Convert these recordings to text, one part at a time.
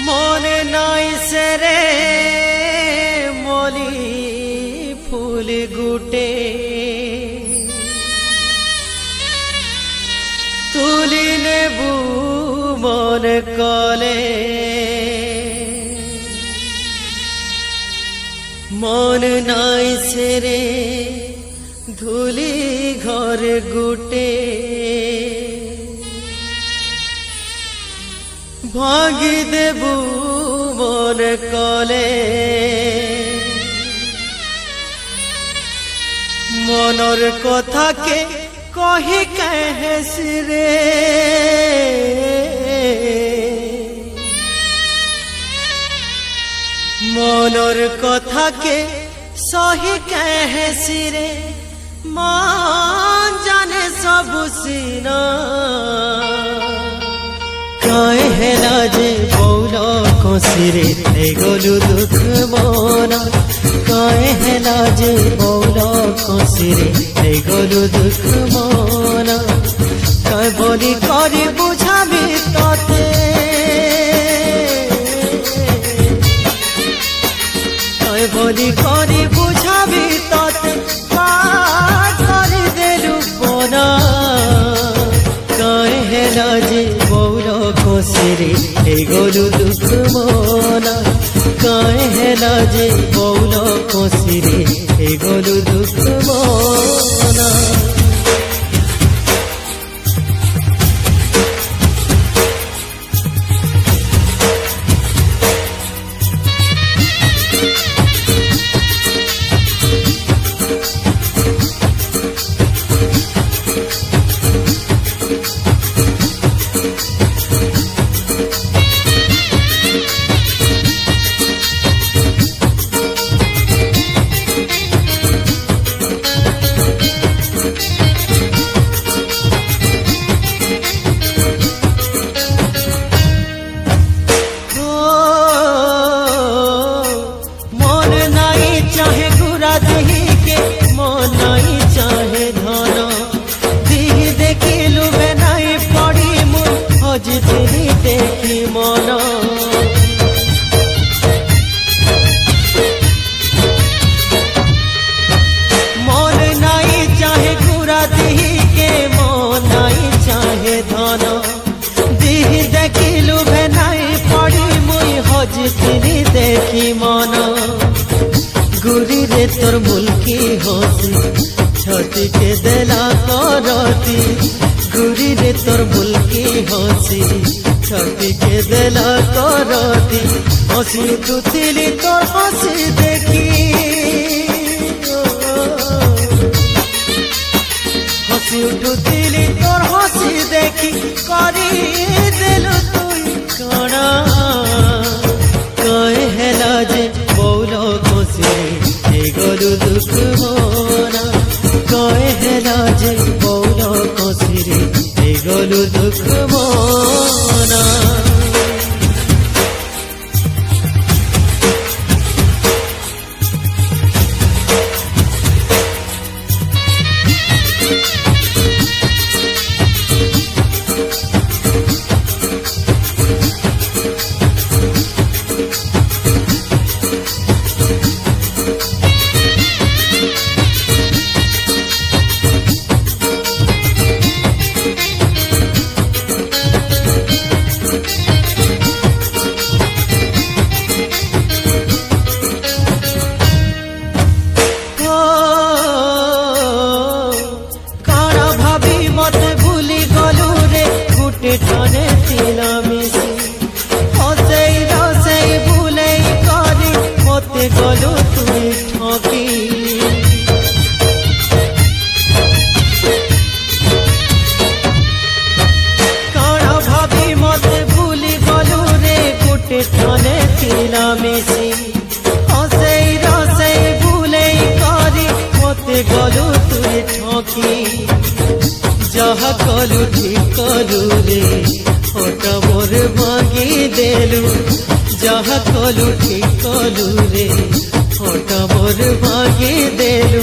মনে নাই সেরে মলি ফুল গুটে তুলি নেবু মন কলে মন নাই সেরে ধুলি ঘর গুটে ভাঙি দেবু মন কলে মনর কথাকে কহি কহেছি রে মনর কথাকে সহি কহেছি রে মান জানে সবু সিনা কায় হেলা যে বৌল কষিরে গলু দুঃখ মনা কায় হেলা যে বৌল কষিরে গলু দুঃখ মনা কায় বলি করে বুঝাবি ততে কায় বলি করে বুঝাবি ততে করে দেলু বনা কায় হেলা যে বৌল কষিরে গলু দুঃখ মনা কায় হেলা যে বৌল কষিরে গলু দুঃখ মনা देखी मन मन नाई चाहे गुरा दिही के मन नाई चाहे धन दिही देखिलु भेनाई पड़ी मुई हजती देखी मन गुरी रे तोर मुल्की हसी छती के देला करती गुरी रे तोर मुल्की हसी छती के देला करती हसी उठुली तोर हसी देखी हसी उठुली तोर हसी देखी करी देलु तुई कणा कहे हेला जे बौल कषिरे गलु दुख मना कहे हेला जे बौल कषिरे गलु दुख मना ठाने तिला मिसी हसई रसई भूलई करी मते गलु तुई ठकी कण भाभी मते भूली गलु रे गोटे ठाने तिला मिसी हसई रसई भूलई करी मते गलु तुई ठकी जहा कलु ठीक कलु रे हट मोर मांगी देलु जहा कलु ठीक कलु रे हट मोर मांगी देलु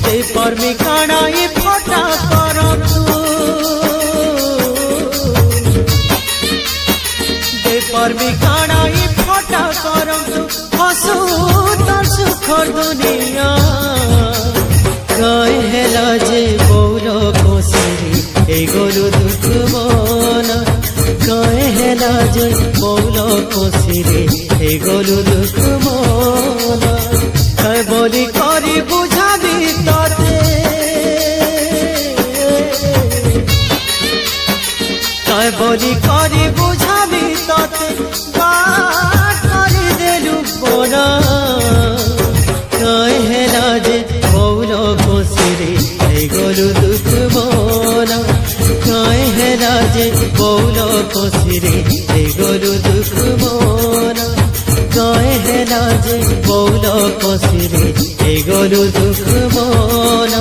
ते पर में काना ये फटा कर तू पारबी काणाई फटा करम तू हसू तर सुखर दुनिया कहे हेला जे बौलो कोसिरी ए गलु दुख मन कहे हेला जे बौलो कोसिरी ए गलु दुख मन कहे बोली करी बुझाबी तते कहे बोली करी बुझाबी तते करी देलु बना कहे हेला जे बौलो कोसिरी ए गलु दुख मन कहे हेला जे बौलो कोसिरी ए गलु दुख मन कहे हेला जे बौलो कोसिरी ए गलु दुख मन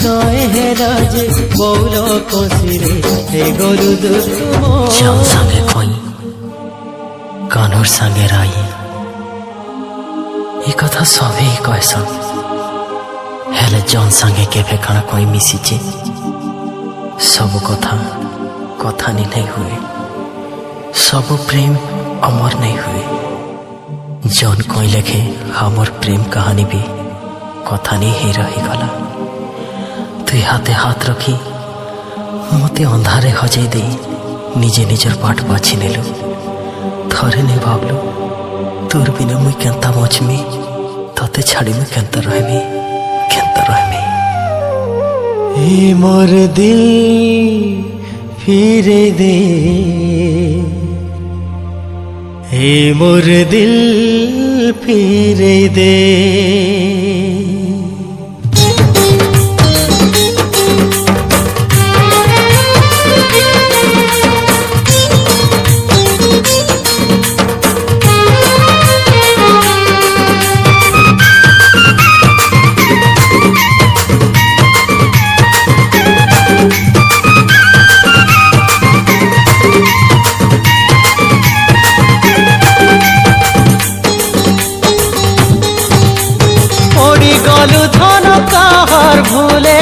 कहे हेला जे बौलो कोसिरी ए गलु दुख मन चल संगे कोई कानूर संगे राई ये कथा सभी कहसन हेले जन संगे केभे काना कोई मिसिचे सब कथा कथा नहीं हुए सब प्रेम अमर नहीं हुए जन कोई लेखे हमर प्रेम कहानी भी कथा नहीं ही रही गला तुई हाथे हाथ रखी मते अंधारे हजाई दे निजे निजर बाट बाछी नेलु थरे नहीं भावलु तोर बिना मुई केंता मचमी तते छाड़ी मुई केंता रहमी ए मोर दिल फिरे दे ए मोर दिल फिरे दे गलु धन काहार भूले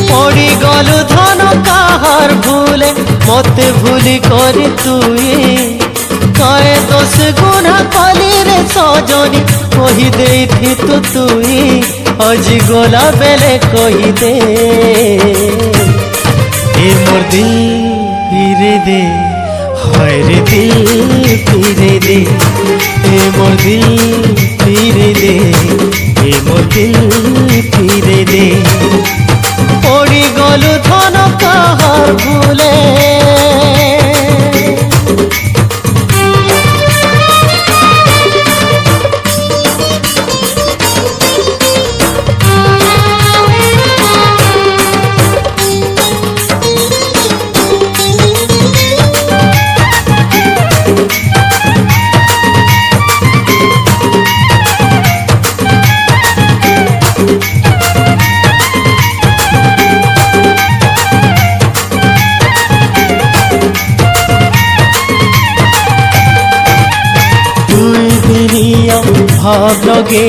पड़ी गलु धन काहार भूले मते भूली करी तुई कहे दोष गुना कली रे सजनी कही दे थी तुई आज गला बेले कही दे ए मोर दिल फिरे दे हाय रे दिल फिरे दे ए मोर दिल फिरे दे ए मोर दिल फिरे दे पड़ी गलु धन काहार भूले भाव लगे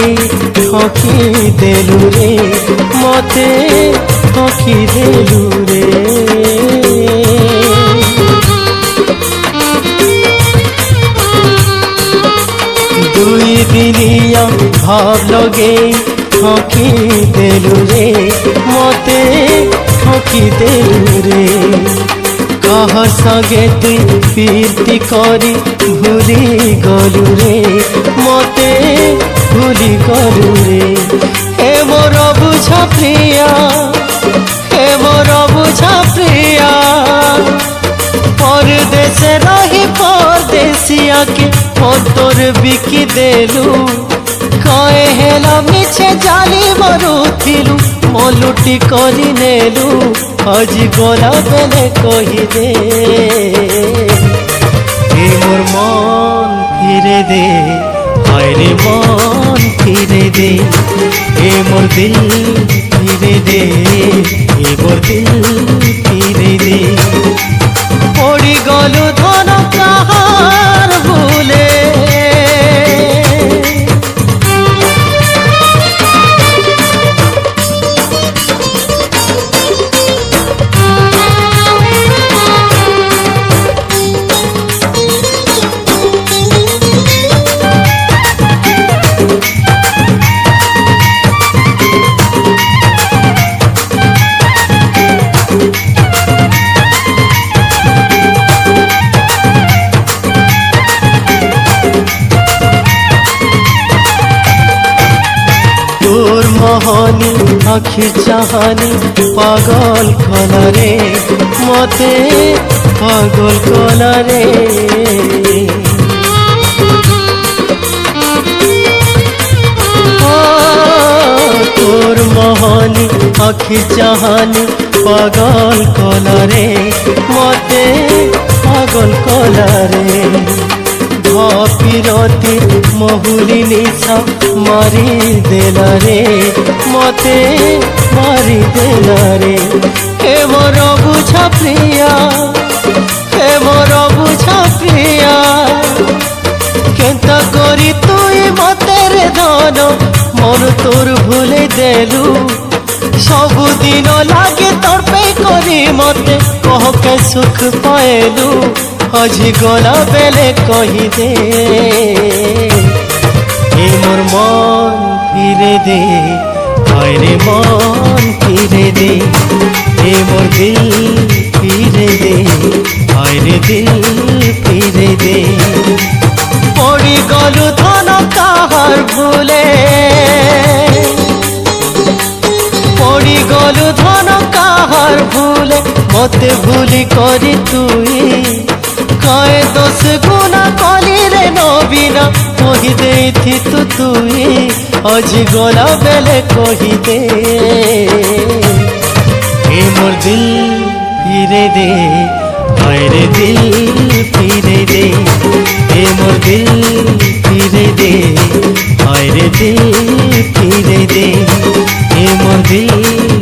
ठकी देलु रे मते ठकी देलु रे दुई दिनिया भाव लगे ठकी देलु रे मते ठकी देलु रे कहा संगे तुई प्रीति करी भूली गलु रे मते भूली गलु रे हे मोर बुझा प्रिया हे मोर बुझा प्रिया परदेश रही परदेसिया के तोर बिकी देलु कहे हेला मिछे जाली मरुथिलु मलुटी करी नेलु आज गला बेले कही दे ए मोर मन फिरे दे हाय रे मन फिरे दे ए मोर दिल फिरे दे ए मोर दिल फिरे दे पड़ी गलु धन काहार भूले आखि चाहानी पागल कला रे मते पागल कला रे तोर मोहनी आखि चाहानी पागल कला रे मते पागल कला रे भापीरती महुली निशा मारी देला रे मते मारी देला रे हे मोर बुझा प्रिया हे मोर बुझा प्रिया केंता करी तुई मते रे धन मन तोर भूले देलु सबुदिन लागे तड़पे करी मते कह के सुख पाएलु আজি गला बेले कही दे ए मोर मन फिरे दे हाय रे मन फिरे दे ए मोर दिल फिरे दे हाय रे दिल फिरे दे पड़ी गलु धन काहार भूले पड़ी गलु धन काहार भूले मते भूली करी तुई काय दस गुना कली रे नबीना कही दे थी तुई आज गला बेले कही दे ए मोर दिल फिरे दे हाय रे दिल फिरे दे ए मोर दिल फिरे दे हाय रे दिल फिरे दे ए मोर दिल